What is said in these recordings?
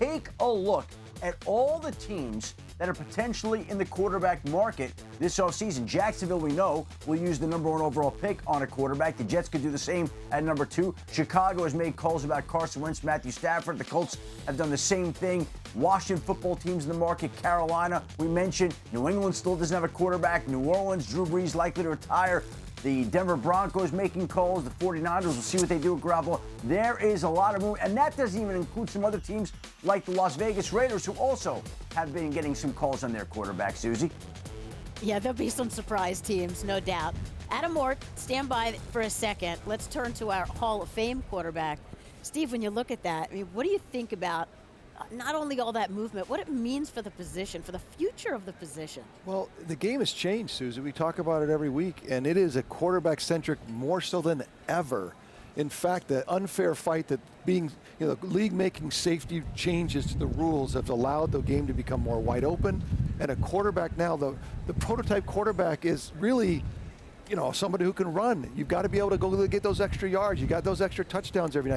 take a look at all the teams that are potentially in the quarterback market this offseason. Jacksonville, we know, will use the number 1 overall pick on a quarterback. The Jets could do the same at number 2. Chicago has made calls about Carson Wentz, Matthew Stafford. The Colts have done the same thing. Washington football teams in the market. Carolina, we mentioned. New England still doesn't have a quarterback. New Orleans, Drew Brees likely to retire. The Denver Broncos making calls. The 49ers, we'll see what they do with Garoppolo. There is a lot of room, and that doesn't even include some other teams like the Las Vegas Raiders, who also have been getting some calls on their quarterback, Susie. Yeah, there'll be some surprise teams, no doubt. Adam Mort, stand by for a second. Let's turn to our Hall of Fame quarterback. Steve, when you look at that, I mean, what do you think about not only all that movement, what it means for the position, for the future of the position? Well, the game has changed, Susie. We talk about it every week, and it is a quarterback-centric more so than ever. In fact, the unfair fight that the league making safety changes to the rules have allowed the game to become more wide open. And a quarterback now, the prototype quarterback is really, somebody who can run. You've got to be able to go get those extra yards. You got those extra touchdowns every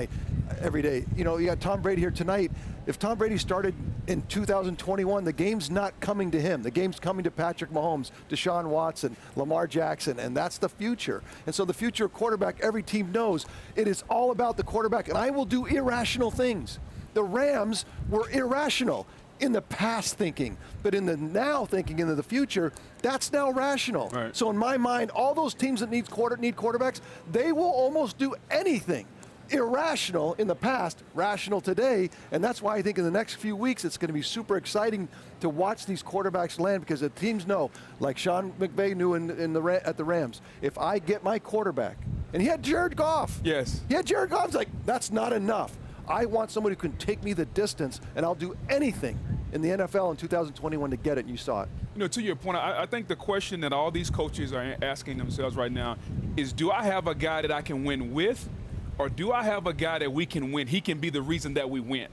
day. You got Tom Brady here tonight. If Tom Brady started in 2021, the game's not coming to him. The game's coming to Patrick Mahomes, Deshaun Watson, Lamar Jackson, and that's the future. And so the future quarterback, every team knows it is all about the quarterback, and I will do irrational things. The Rams were irrational in the past thinking, but in the now thinking into the future, that's now rational. Right. So in my mind, all those teams that need quarterbacks, they will almost do anything. Irrational in the past, rational today, and that's why I think in the next few weeks it's going to be super exciting to watch these quarterbacks land, because the teams know, like Sean McVay knew at the Rams, if I get my quarterback, and he had Jared Goff. Yes. He had Jared Goff. It's like, that's not enough. I want somebody who can take me the distance, and I'll do anything in the NFL in 2021 to get it, and you saw it. To your point, I think the question that all these coaches are asking themselves right now is, do I have a guy that I can win with, or do I have a guy that we can win? He can be the reason that we win.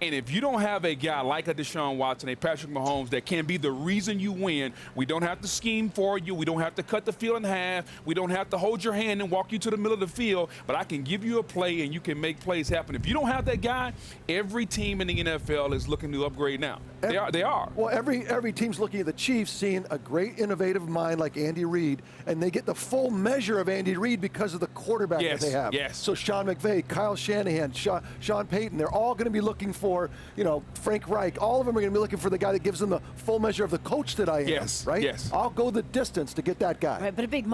And if you don't have a guy like a Deshaun Watson, a Patrick Mahomes that can be the reason you win, we don't have to scheme for you. We don't have to cut the field in half. We don't have to hold your hand and walk you to the middle of the field. But I can give you a play and you can make plays happen. If you don't have that guy, every team in the NFL is looking to upgrade now. They are. Well, every team's looking at the Chiefs, seeing a great innovative mind like Andy Reid, and they get the full measure of Andy Reid because of the quarterback that they have. Yes. So Sean McVay, Kyle Shanahan, Sean Payton, they're all going to be looking for, Frank Reich. All of them are going to be looking for the guy that gives them the full measure of the coach that I am. Yes. Right? Yes. I'll go the distance to get that guy. Right, but a big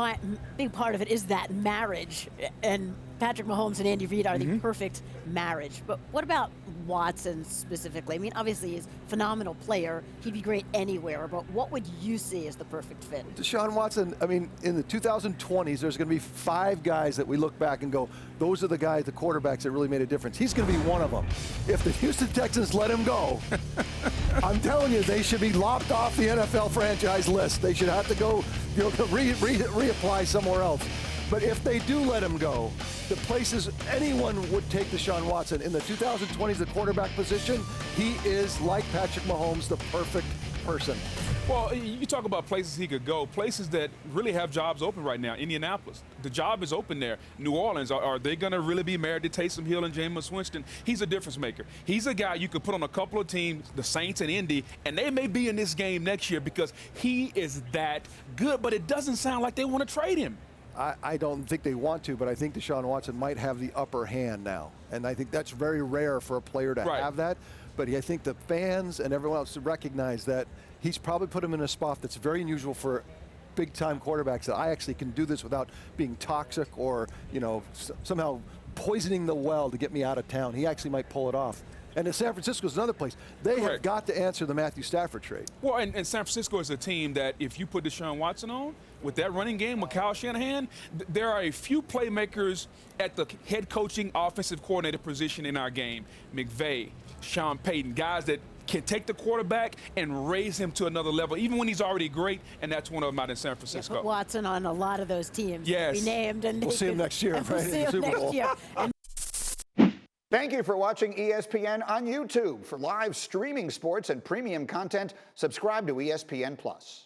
part of it is that marriage, and Patrick Mahomes and Andy Reid are the perfect marriage. But what about Watson specifically? I mean, obviously he's a phenomenal player. He'd be great anywhere, but what would you see as the perfect fit? Deshaun Watson, I mean, in the 2020s, there's going to be 5 guys that we look back and go, those are the guys, the quarterbacks that really made a difference. He's going to be one of them. If the Houston Texans let him go, I'm telling you, they should be lopped off the NFL franchise list. They should have to go, reapply somewhere else. But if they do let him go, the places anyone would take Deshaun Watson in the 2020s, the quarterback position, he is, like Patrick Mahomes, the perfect person. Well, you talk about places he could go, places that really have jobs open right now. Indianapolis, the job is open there. New Orleans, are they going to really be married to Taysom Hill and Jameis Winston? He's a difference maker. He's a guy you could put on a couple of teams, the Saints and Indy, and they may be in this game next year because he is that good, but it doesn't sound like they want to trade him. I don't think they want to, but I think Deshaun Watson might have the upper hand now. And I think that's very rare for a player to have that. But I think the fans and everyone else recognize that he's probably put him in a spot that's very unusual for big-time quarterbacks, that I actually can do this without being toxic or, somehow poisoning the well to get me out of town. He actually might pull it off. And in San Francisco is another place. They have got to answer the Matthew Stafford trade. Well, and San Francisco is a team that if you put Deshaun Watson on, with that running game with Kyle Shanahan, there are a few playmakers at the head coaching offensive coordinator position in our game. McVay, Sean Payton, guys that can take the quarterback and raise him to another level, even when he's already great, and that's one of them out in San Francisco. Put Watson on a lot of those teams. Yes. We named. And we'll see him next year, We'll see him next year. Thank you for watching ESPN on YouTube. For live streaming sports and premium content, subscribe to ESPN+.